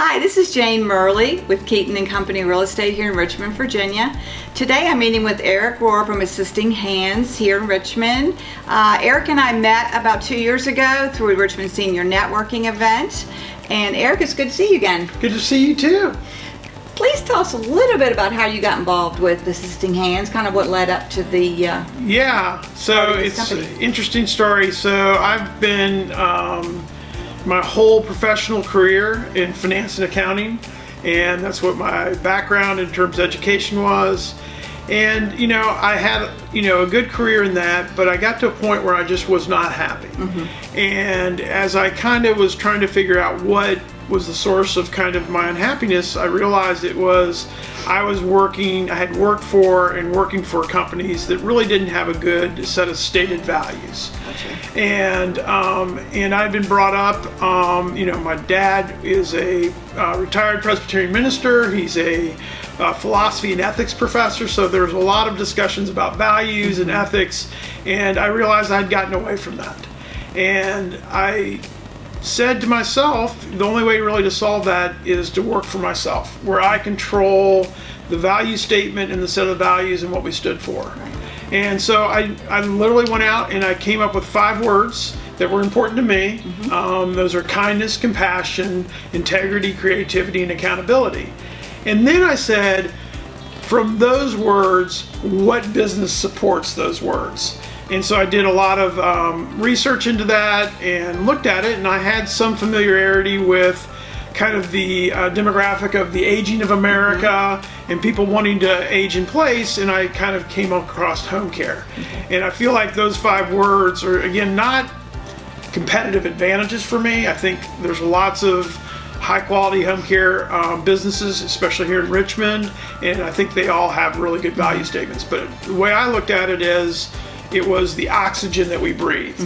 Hi, this is Jane Merle with Keeton Co Real Estate here in Richmond, Virginia. Today I'm meeting with Eric Rohr from Assisting Hands here in Richmond. Eric and I met about 2 years ago through a Richmond Senior Networking event. And Eric, it's good to see you again. Good to see you too. Please tell us a little bit about how you got involved with Assisting Hands, kind of what led up to the so it's an interesting story. So I've been my whole professional career in finance and accounting, and that's what my background in terms of education was. And I had a good career in that, but I got to a point where I just was not happy. And as I kind of was trying to figure out what was the source of kind of my unhappiness, I realized it was I had worked for and working for companies that really didn't have a good set of stated values. Gotcha. And I've been brought up, my dad is a retired Presbyterian minister. He's a philosophy and ethics professor, so there's a lot of discussions about values and ethics, and I realized I'd gotten away from that. And I said to myself, the only way really to solve that is to work for myself, where I control the value statement and the set of values and what we stood for. Right. And so I literally went out and I came up with 5 words that were important to me. Those are kindness, compassion, integrity, creativity, and accountability. And then I said, from those words, what business supports those words? And so I did a lot of research into that and looked at it, and I had some familiarity with kind of the demographic of the aging of America and people wanting to age in place, and I kind of came across home care. And I feel like those 5 words are, again, not competitive advantages for me. I think there's lots of high quality home care businesses, especially here in Richmond, and I think they all have really good value statements. But the way I looked at it is, it was the oxygen that we breathe.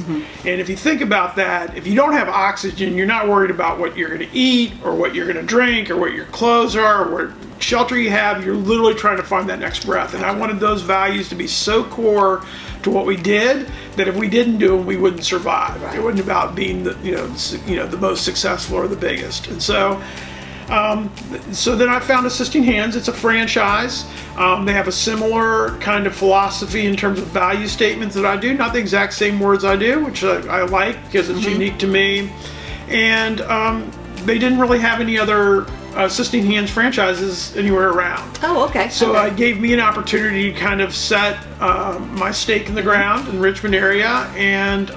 And if you think about that, if you don't have oxygen, you're not worried about what you're going to eat or what you're going to drink or what your clothes are or what shelter you have. You're literally trying to find that next breath. And I wanted those values to be so core to what we did that if we didn't do them, we wouldn't survive. Right. It wasn't about being the most successful or the biggest. And so then I found Assisting Hands. It's a franchise. They have a similar kind of philosophy in terms of value statements that I do. Not the exact same words I do, which I like because it's unique to me. And they didn't really have any other Assisting Hands franchises anywhere around. Oh, okay. So it gave me an opportunity to kind of set my stake in the ground in the Richmond area and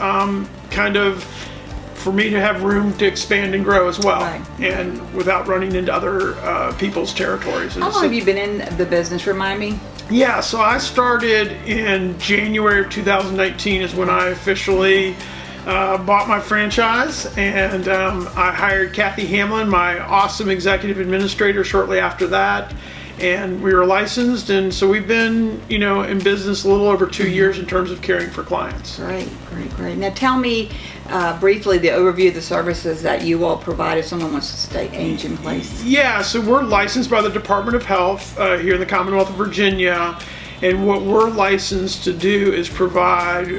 kind of for me to have room to expand and grow as well, and without running into other people's territories. How long have you been in the business, remind me? Yeah, so I started in January of 2019 is when I officially bought my franchise, and I hired Kathy Hamlin, my awesome executive administrator, shortly after that. And we were licensed, and so we've been, in business a little over 2 years in terms of caring for clients. Great. Now tell me briefly the overview of the services that you all provide if someone wants to stay age in place. Yeah, so we're licensed by the Department of Health here in the Commonwealth of Virginia, and what we're licensed to do is provide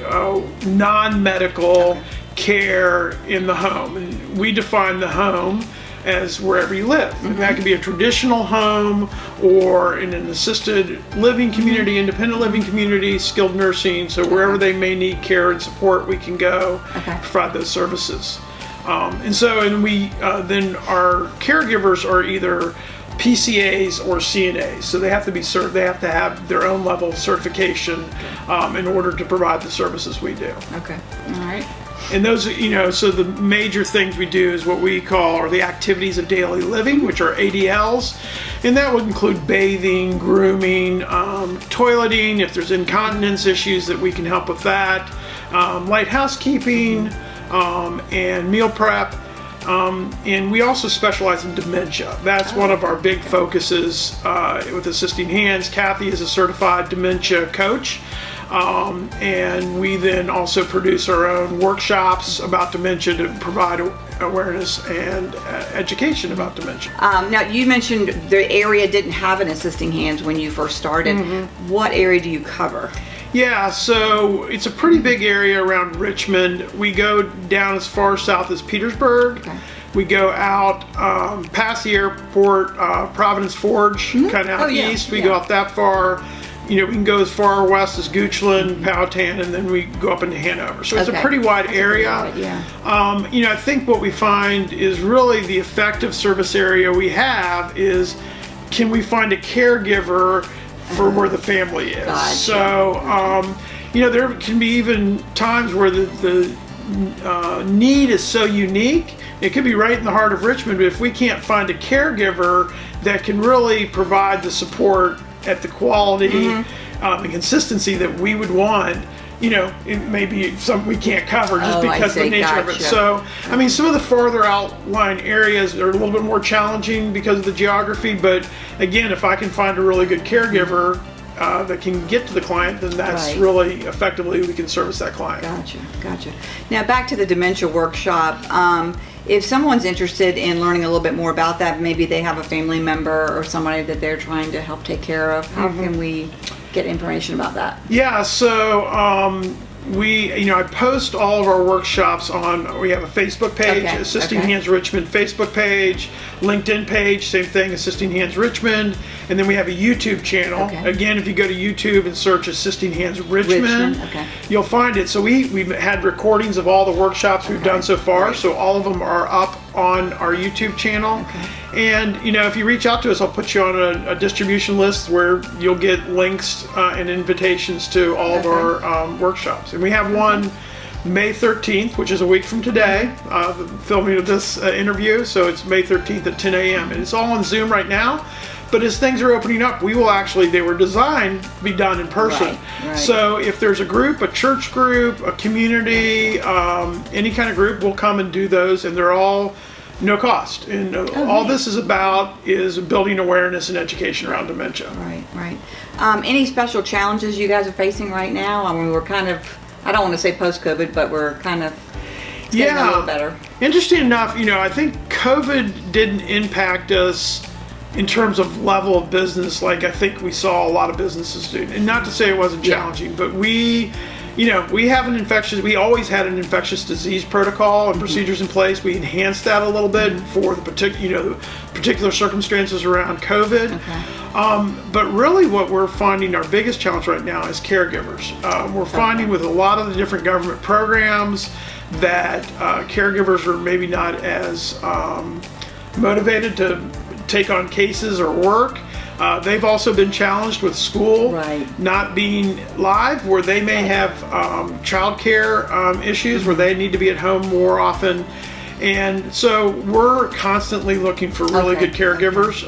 non-medical care in the home. And we define the home as wherever you live. And that can be a traditional home or in an assisted living community, independent living community, skilled nursing. So wherever they may need care and support, we can go provide those services. And we then our caregivers are either PCAs or CNAs, so they have to be they have to have their own level of certification in order to provide the services we do. Okay, all right. And those, so the major things we do is what we call are the activities of daily living, which are ADLs, and that would include bathing, grooming, toileting, if there's incontinence issues that we can help with that, light housekeeping, and meal prep. And we also specialize in dementia. That's one of our big focuses with Assisting Hands. Kathy is a certified dementia coach. And we then also produce our own workshops about dementia to provide awareness and education about dementia. Now, you mentioned the area didn't have an Assisting Hands when you first started. What area do you cover? Yeah, so it's a pretty big area around Richmond. We go down as far south as Petersburg. We go out past the airport, Providence Forge, kind of out east. We go out that far. You know, we can go as far west as Goochland, Powhatan, and then we go up into Hanover. So it's a pretty wide area. You know, I think what we find is really the effective service area we have is, can we find a caregiver for where the family is? Gotcha. So, you know, there can be even times where the need is so unique. It could be right in the heart of Richmond, but if we can't find a caregiver that can really provide the support at the quality and consistency that we would want, you know, it may be something we can't cover just because of the nature of it. So, I mean, some of the farther outlying areas are a little bit more challenging because of the geography, but again, if I can find a really good caregiver that can get to the client, then that's really effectively we can service that client. Gotcha. Now back to the dementia workshop. If someone's interested in learning a little bit more about that, maybe they have a family member or somebody that they're trying to help take care of, how can we get information about that? Yeah, so I post all of our workshops on, we have a Facebook page, Assisting Hands Richmond Facebook page, LinkedIn page, same thing, Assisting Hands Richmond, and then we have a YouTube channel. Again, if you go to YouTube and search Assisting Hands Richmond, you'll find it. So we've had recordings of all the workshops we've done so far, so all of them are up on our YouTube channel. And you know, if you reach out to us, I'll put you on a distribution list where you'll get links and invitations to all of our workshops. And we have one May 13th, which is a week from today, the filming of this interview. So it's May 13th at 10 a.m. and it's all on Zoom right now. But as things are opening up, we will actually, they were designed to be done in person. So if there's a group, a church group, a community, any kind of group, we'll come and do those, and they're all no cost. And all this is about is building awareness and education around dementia. Right. Any special challenges you guys are facing right now? I mean, we're kind of, I don't want to say post-COVID, but we're kind of getting a little better. Interesting enough, you know, I think COVID didn't impact us in terms of level of business like I think we saw a lot of businesses do. And not to say it wasn't challenging, but we have we always had an infectious disease protocol and procedures in place. We enhanced that a little bit for the particular circumstances around COVID. But really what we're finding our biggest challenge right now is caregivers. We're finding with a lot of the different government programs that caregivers are maybe not as motivated to take on cases or work. They've also been challenged with school not being live, where they may have childcare issues where they need to be at home more often. And so we're constantly looking for really good caregivers.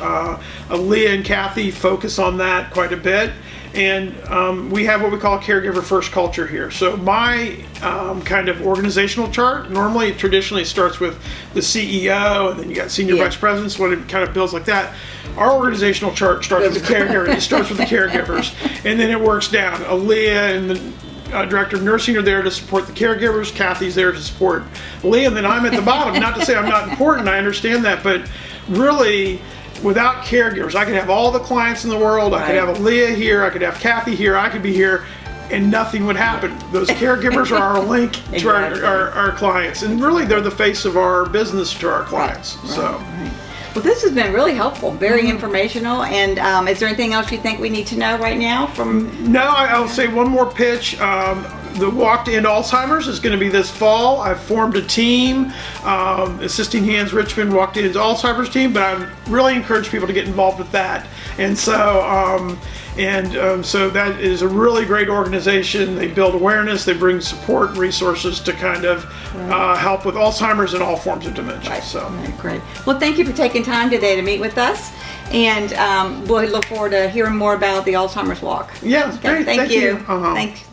Leah and Kathy focus on that quite a bit. And we have what we call a caregiver first culture here. So my kind of organizational chart, normally traditionally starts with the CEO, and then you got senior vice presidents, when it kind of builds like that. Our organizational chart starts with the caregiver. It starts with the caregivers, and then it works down. Aaliyah and the director of nursing are there to support the caregivers. Kathy's there to support Leah, and then I'm at the bottom. Not to say I'm not important, I understand that, but really, without caregivers, I could have all the clients in the world, I could have Leah here, I could have Kathy here, I could be here, and nothing would happen. Those caregivers are our link to our clients, and really they're the face of our business to our clients. Well, this has been really helpful, very informational. And is there anything else you think we need to know right now? No, I'll say one more pitch. The Walk to End Alzheimer's is going to be this fall. I've formed a team, Assisting Hands Richmond Walk to End Alzheimer's team, but I really encourage people to get involved with that. And so, so that is a really great organization. They build awareness, they bring support and resources to kind of help with Alzheimer's and all forms of dementia. Great. Well, thank you for taking time today to meet with us. And we'll look forward to hearing more about the Alzheimer's Walk. Yeah, great. Thank you. Thanks.